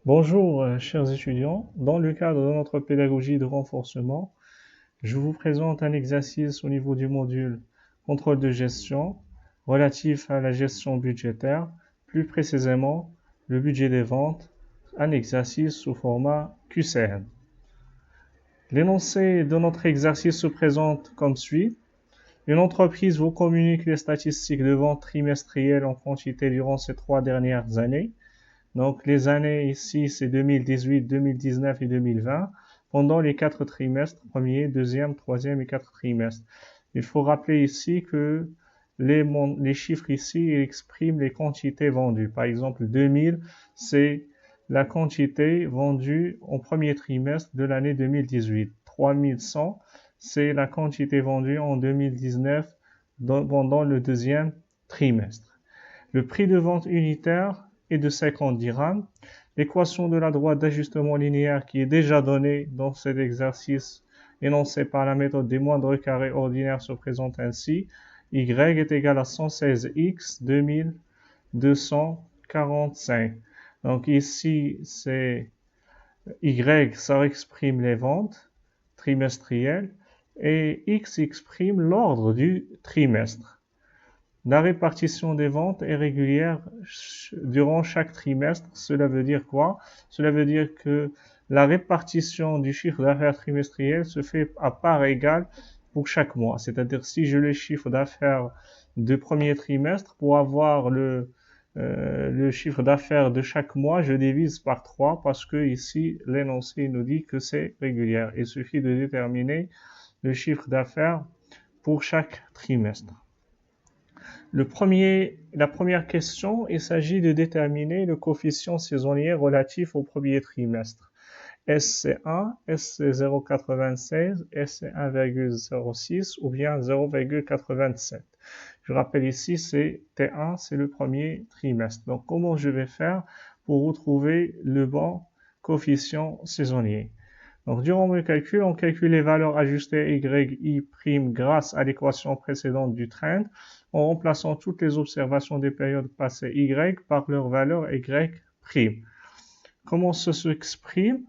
Bonjour, chers étudiants. Dans le cadre de notre pédagogie de renforcement, je vous présente un exercice au niveau du module contrôle de gestion relatif à la gestion budgétaire, plus précisément le budget des ventes, un exercice sous format QCM. L'énoncé de notre exercice se présente comme suit. Une entreprise vous communique les statistiques de vente trimestrielles en quantité durant ces 3 dernières années. Donc, les années ici, c'est 2018, 2019 et 2020, pendant les 4 trimestres, premier, deuxième, troisième et 4 trimestres. Il faut rappeler ici que les chiffres ici expriment les quantités vendues. Par exemple, 2000, c'est la quantité vendue au premier trimestre de l'année 2018. 3100, c'est la quantité vendue en 2019 pendant le deuxième trimestre. Le prix de vente unitaire est de 50 dirhams. L'équation de la droite d'ajustement linéaire qui est déjà donnée dans cet exercice énoncé par la méthode des moindres carrés ordinaires se présente ainsi. Y est égal à 116x 2245. Donc ici, c'est Y, ça exprime les ventes trimestrielles et X exprime l'ordre du trimestre. La répartition des ventes est régulière durant chaque trimestre. Cela veut dire quoi? Cela veut dire que la répartition du chiffre d'affaires trimestriel se fait à part égale pour chaque mois. C'est-à-dire si je le chiffre d'affaires du premier trimestre, pour avoir le chiffre d'affaires de chaque mois, je divise par 3 parce que ici, l'énoncé nous dit que c'est régulière. Il suffit de déterminer le chiffre d'affaires pour chaque trimestre. La première question, il s'agit de déterminer le coefficient saisonnier relatif au premier trimestre. Est-ce c'est 1, est-ce c'est 0,96, est-ce c'est 1,06 ou bien 0,87? Je rappelle ici, c'est T1, c'est le premier trimestre. Donc, comment je vais faire pour retrouver le bon coefficient saisonnier? Donc, durant le calcul, on calcule les valeurs ajustées y' grâce à l'équation précédente du trend, en remplaçant toutes les observations des périodes passées y par leur valeur y'. Comment ça s'exprime?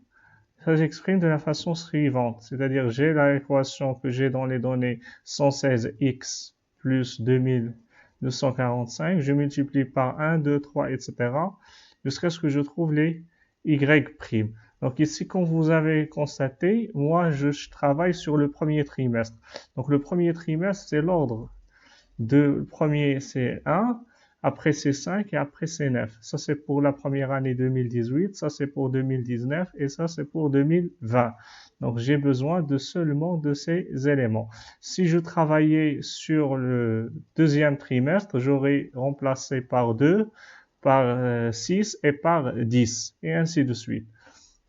Ça s'exprime de la façon suivante, c'est-à-dire j'ai l'équation que j'ai dans les données 116x plus 2245, je multiplie par 1, 2, 3, etc. jusqu'à ce que je trouve les y'. Donc ici, comme vous avez constaté, moi je travaille sur le premier trimestre. Donc le premier trimestre, c'est l'ordre. Le premier, c'est 1, après c'est 5 et après c'est 9. Ça, c'est pour la première année 2018, ça, c'est pour 2019 et ça, c'est pour 2020. Donc, j'ai besoin de seulement de ces éléments. Si je travaillais sur le deuxième trimestre, j'aurais remplacé par 2, par 6 et par 10, et ainsi de suite.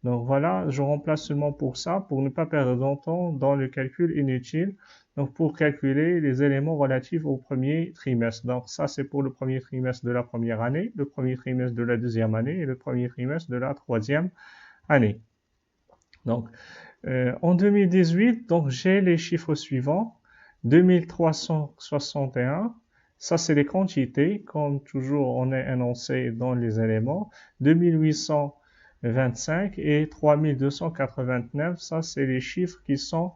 Donc voilà, je remplace seulement pour ça, pour ne pas perdre de temps dans le calcul inutile. Donc pour calculer les éléments relatifs au premier trimestre. Donc ça, c'est pour le premier trimestre de la première année, le premier trimestre de la deuxième année et le premier trimestre de la troisième année. Donc en 2018, donc j'ai les chiffres suivants. 2361, ça c'est les quantités, comme toujours on est énoncé dans les éléments. 2825 et 3289, ça c'est les chiffres qui sont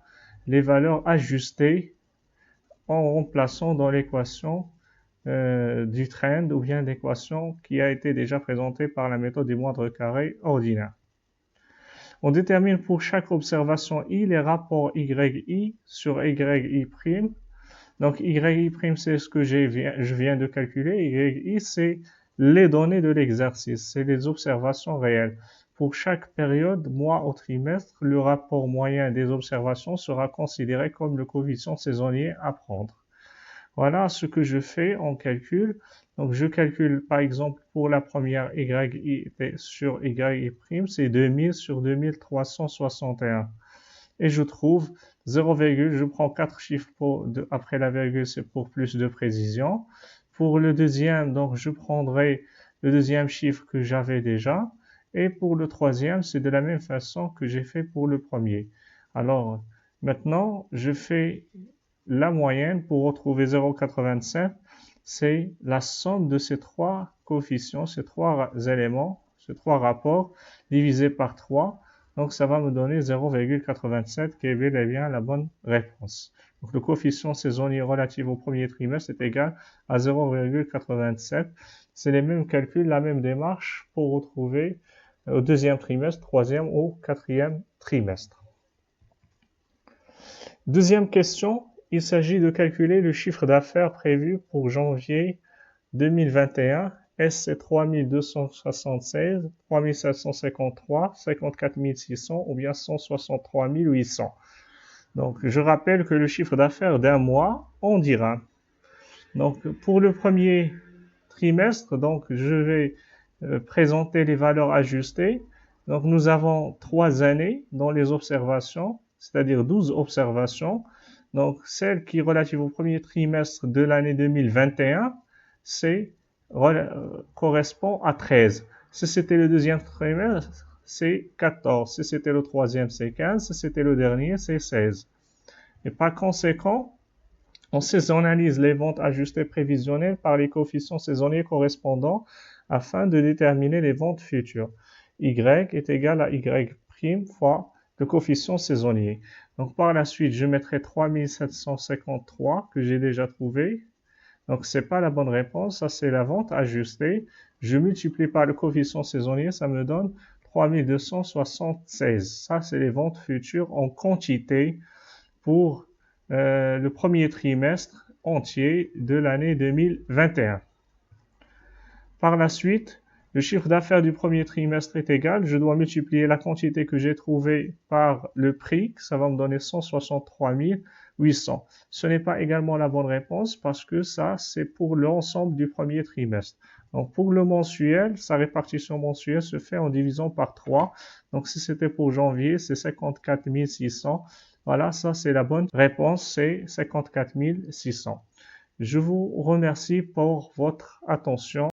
les valeurs ajustées en remplaçant dans l'équation du trend ou bien l'équation qui a été déjà présentée par la méthode des moindres carrés ordinaires. On détermine pour chaque observation I les rapports YI sur YI'. Donc YI', c'est ce que je viens de calculer. YI, c'est les données de l'exercice, c'est les observations réelles. Pour chaque période, mois ou trimestre, le rapport moyen des observations sera considéré comme le coefficient saisonnier à prendre. Voilà ce que je fais en calcul. Donc, je calcule, par exemple, pour la première YI sur YI', c'est 2000 sur 2361. Et je trouve 0, je prends 4 chiffres après la virgule, c'est pour plus de précision. Pour le deuxième, donc, je prendrai le deuxième chiffre que j'avais déjà. Et pour le troisième, c'est de la même façon que j'ai fait pour le premier. Alors, maintenant, je fais la moyenne pour retrouver 0,87, c'est la somme de ces trois coefficients, ces trois éléments ces trois rapports, divisé par 3. Donc, ça va me donner 0,87 qui est bel et bien la bonne réponse. Donc, le coefficient saisonnier relatif au premier trimestre est égal à 0,87. C'est les mêmes calculs, la même démarche pour retrouver au deuxième trimestre, troisième ou quatrième trimestre. Deuxième question, il s'agit de calculer le chiffre d'affaires prévu pour janvier 2021. Est-ce c'est 3276, 3753, 54 600 ou bien 163 800? Donc, je rappelle que le chiffre d'affaires d'un mois en dirhams. Donc, pour le premier trimestre, donc, je vais présenter les valeurs ajustées. Donc, nous avons 3 années dans les observations, c'est-à-dire 12 observations. Donc, celle qui est relative au premier trimestre de l'année 2021, correspond à 13. Si c'était le deuxième trimestre, c'est 14. Si c'était le troisième, c'est 15. Si c'était le dernier, c'est 16. Et par conséquent, on saisonnalise les ventes ajustées prévisionnelles par les coefficients saisonniers correspondants afin de déterminer les ventes futures. Y est égal à Y' fois le coefficient saisonnier. Donc par la suite, je mettrai 3753 que j'ai déjà trouvé. Donc c'est pas la bonne réponse, ça c'est la vente ajustée. Je multiplie par le coefficient saisonnier, ça me donne 3276. Ça c'est les ventes futures en quantité pour le premier trimestre entier de l'année 2021. Par la suite, le chiffre d'affaires du premier trimestre est égal. Je dois multiplier la quantité que j'ai trouvée par le prix. Ça va me donner 163 800. Ce n'est pas également la bonne réponse parce que ça, c'est pour l'ensemble du premier trimestre. Donc, pour le mensuel, sa répartition mensuelle se fait en divisant par 3. Donc, si c'était pour janvier, c'est 54 600. Voilà, ça, c'est la bonne réponse, c'est 54 600. Je vous remercie pour votre attention.